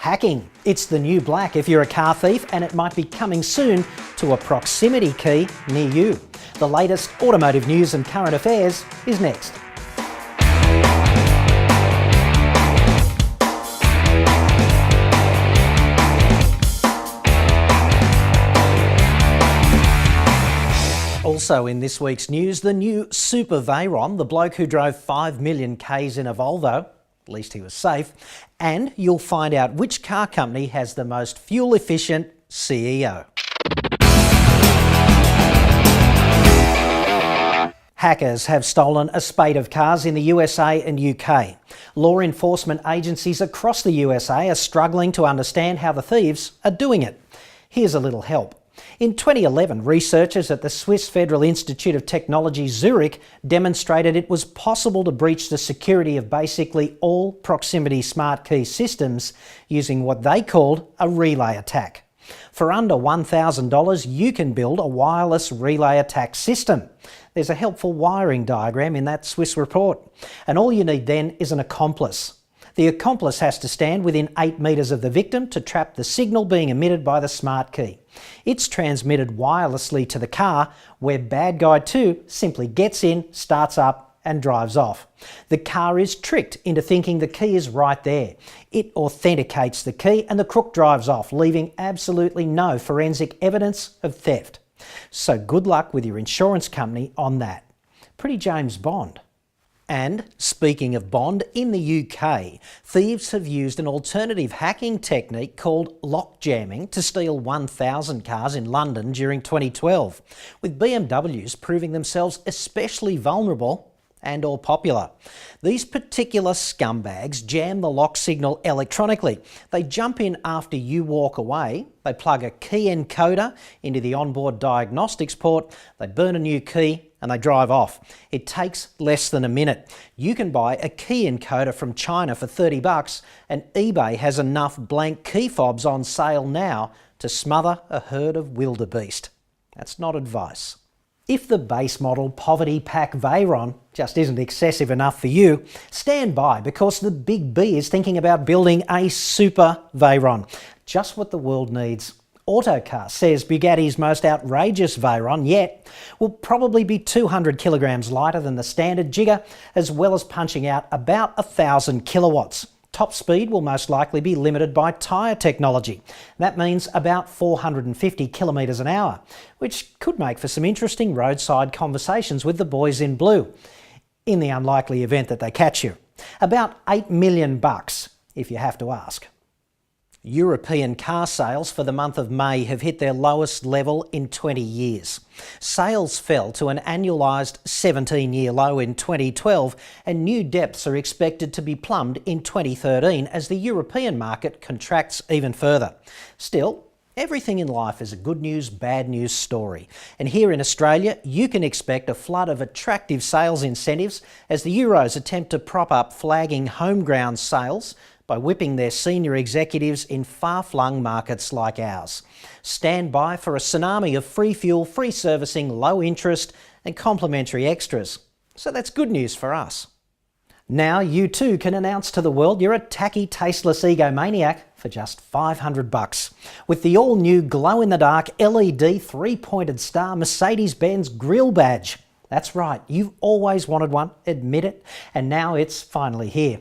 Hacking. It's the new black if you're a car thief, and it might be coming soon to a proximity key near you. The latest automotive news and current affairs is next. Also in this week's news, the new Super Veyron, the bloke who drove 5 million Ks in a Volvo. At least he was safe. And you'll find out which car company has the most fuel-efficient CEO. Hackers have stolen a spate of cars in the USA and UK. Law enforcement agencies across the USA are struggling to understand how the thieves are doing it. Here's a little help. In 2011, researchers at the Swiss Federal Institute of Technology Zurich demonstrated it was possible to breach the security of basically all proximity smart key systems using what they called a relay attack. For under $1,000, you can build a wireless relay attack system. There's a helpful wiring diagram in that Swiss report. And all you need then is an accomplice. The accomplice has to stand within 8 metres of the victim to trap the signal being emitted by the smart key. It's transmitted wirelessly to the car, where bad guy 2 simply gets in, starts up and drives off. The car is tricked into thinking the key is right there. It authenticates the key and the crook drives off, leaving absolutely no forensic evidence of theft. So good luck with your insurance company on that. Pretty James Bond. And speaking of Bond, in the UK, thieves have used an alternative hacking technique called lock jamming to steal 1,000 cars in London during 2012, with BMWs proving themselves especially vulnerable and/or popular. These particular scumbags jam the lock signal electronically. They jump in after you walk away, they plug a key encoder into the onboard diagnostics port, they burn a new key and they drive off. It takes less than a minute. You can buy a key encoder from China for $30 and eBay has enough blank key fobs on sale now to smother a herd of wildebeest. That's not advice. If the base model poverty pack Veyron just isn't excessive enough for you, stand by because the Big B is thinking about building a Super Veyron. Just what the world needs. Autocar says Bugatti's most outrageous Veyron yet will probably be 200 kilograms lighter than the standard Jigger, as well as punching out about 1,000 kilowatts. Top speed will most likely be limited by tyre technology. That means about 450 kilometres an hour, which could make for some interesting roadside conversations with the boys in blue, in the unlikely event that they catch you. About $8 million, if you have to ask. European car sales for the month of May have hit their lowest level in 20 years. Sales fell to an annualised 17-year low in 2012 and new depths are expected to be plumbed in 2013 as the European market contracts even further. Still, everything in life is a good news, bad news story. And here in Australia, you can expect a flood of attractive sales incentives as the Euros attempt to prop up flagging home ground sales by whipping their senior executives in far-flung markets like ours. Stand by for a tsunami of free fuel, free servicing, low interest and complimentary extras. So that's good news for us. Now you too can announce to the world you're a tacky, tasteless egomaniac for just $500. With the all-new glow-in-the-dark LED 3-pointed star Mercedes-Benz grille badge. That's right, you've always wanted one, admit it, and now it's finally here.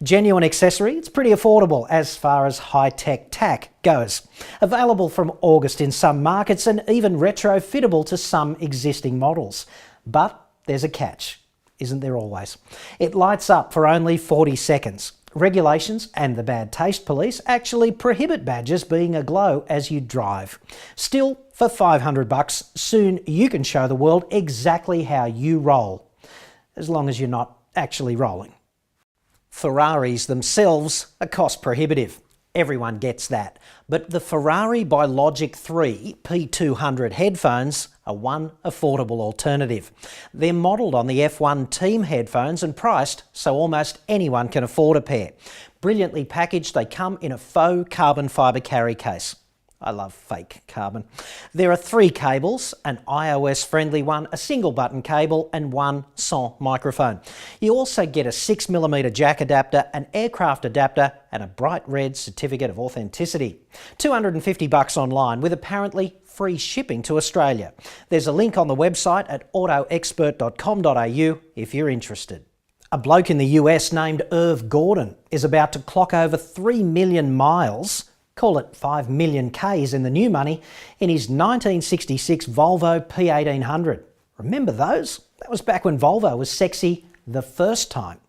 Genuine accessory, it's pretty affordable as far as high-tech tack goes. Available from August in some markets and even retrofittable to some existing models. But there's a catch, isn't there always? It lights up for only 40 seconds. Regulations and the Bad Taste Police actually prohibit badges being aglow as you drive. Still, for $500, soon you can show the world exactly how you roll, as long as you're not actually rolling. Ferraris themselves are cost prohibitive. Everyone gets that. But the Ferrari by Logic 3 P200 headphones are one affordable alternative. They're modelled on the F1 team headphones and priced so almost anyone can afford a pair. Brilliantly packaged, they come in a faux carbon fibre carry case. I love fake carbon. There are 3 cables, an iOS-friendly one, a single-button cable and one sans microphone. You also get a 6mm jack adapter, an aircraft adapter and a bright red certificate of authenticity. $250 online with apparently free shipping to Australia. There's a link on the website at autoexpert.com.au if you're interested. A bloke in the US named Irv Gordon is about to clock over 3 million miles, call it 5 million Ks in the new money, in his 1966 Volvo P1800. Remember those? That was back when Volvo was sexy the first time.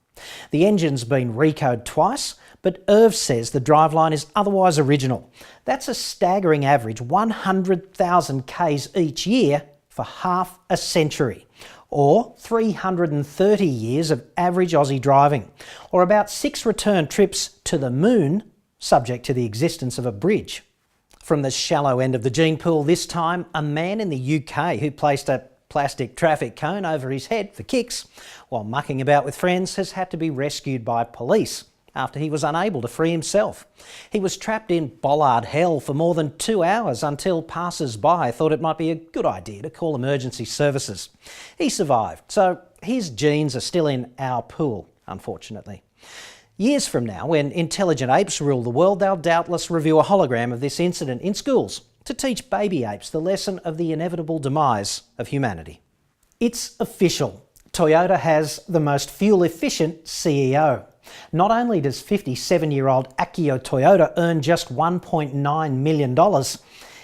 The engine's been recoded twice, but Irv says the driveline is otherwise original. That's a staggering average 100,000 Ks each year for half a century, or 330 years of average Aussie driving, or about 6 return trips to the moon, subject to the existence of a bridge. From the shallow end of the gene pool this time, a man in the UK who placed a plastic traffic cone over his head for kicks while mucking about with friends has had to be rescued by police after he was unable to free himself. He was trapped in bollard hell for more than 2 hours until passers-by thought it might be a good idea to call emergency services. He survived, so his genes are still in our pool, unfortunately. Years from now, when intelligent apes rule the world, they'll doubtless review a hologram of this incident in schools to teach baby apes the lesson of the inevitable demise of humanity. It's official. Toyota has the most fuel-efficient CEO. Not only does 57-year-old Akio Toyoda earn just $1.9 million,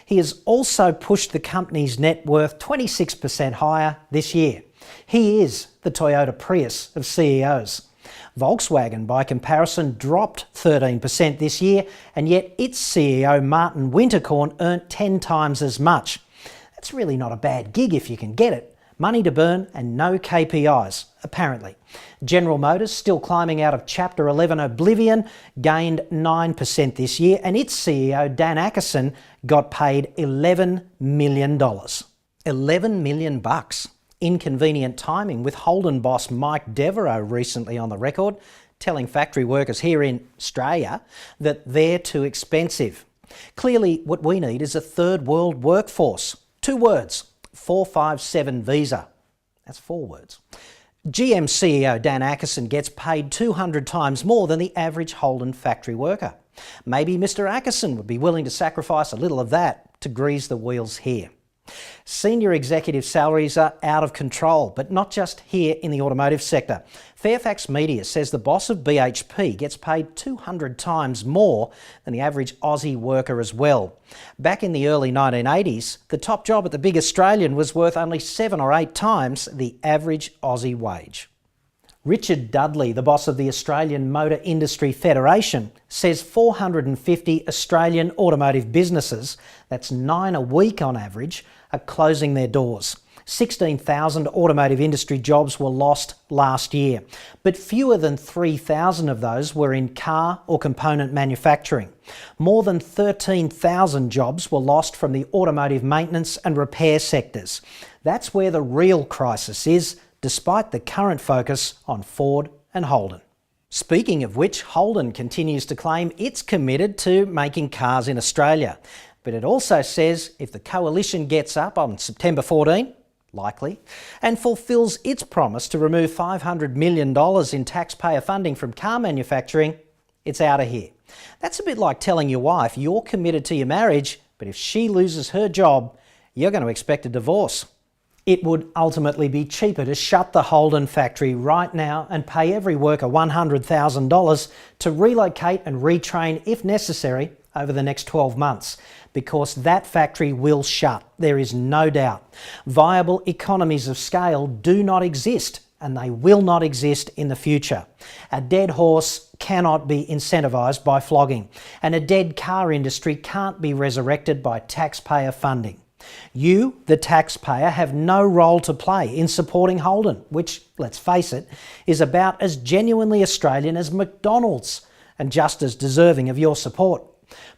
he has also pushed the company's net worth 26% higher this year. He is the Toyota Prius of CEOs. Volkswagen, by comparison, dropped 13% this year, and yet its CEO, Martin Winterkorn, earned 10 times as much. That's really not a bad gig if you can get it. Money to burn and no KPIs, apparently. General Motors, still climbing out of Chapter 11 oblivion, gained 9% this year, and its CEO, Dan Akerson, got paid $11 million. $11 million bucks. Inconvenient timing, with Holden boss Mike Devereaux recently on the record telling factory workers here in Australia that they're too expensive. Clearly what we need is a third world workforce. 2 words, 457 visa. That's 4 words. GM CEO Dan Akerson gets paid 200 times more than the average Holden factory worker. Maybe Mr Akerson would be willing to sacrifice a little of that to grease the wheels here. Senior executive salaries are out of control, but not just here in the automotive sector. Fairfax Media says the boss of BHP gets paid 200 times more than the average Aussie worker as well. Back in the early 1980s, the top job at the big Australian was worth only 7 or 8 times the average Aussie wage. Richard Dudley, the boss of the Australian Motor Industry Federation, says 450 Australian automotive businesses, that's 9 a week on average, are closing their doors. 16,000 automotive industry jobs were lost last year, but fewer than 3,000 of those were in car or component manufacturing. More than 13,000 jobs were lost from the automotive maintenance and repair sectors. That's where the real crisis is, despite the current focus on Ford and Holden. Speaking of which, Holden continues to claim it's committed to making cars in Australia. But it also says if the coalition gets up on September 14, likely, and fulfills its promise to remove $500 million in taxpayer funding from car manufacturing, it's out of here. That's a bit like telling your wife you're committed to your marriage, but if she loses her job, you're going to expect a divorce. It would ultimately be cheaper to shut the Holden factory right now and pay every worker $100,000 to relocate and retrain if necessary over the next 12 months, because that factory will shut, there is no doubt. Viable economies of scale do not exist, and they will not exist in the future. A dead horse cannot be incentivised by flogging, and a dead car industry can't be resurrected by taxpayer funding. You, the taxpayer, have no role to play in supporting Holden, which, let's face it, is about as genuinely Australian as McDonald's, and just as deserving of your support.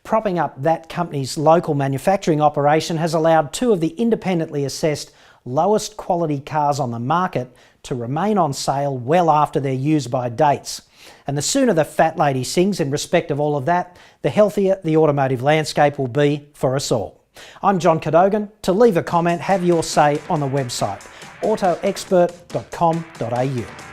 Propping up that company's local manufacturing operation has allowed 2 of the independently assessed lowest quality cars on the market to remain on sale well after their use-by dates. And the sooner the fat lady sings in respect of all of that, the healthier the automotive landscape will be for us all. I'm John Cadogan. To leave a comment, have your say on the website autoexpert.com.au.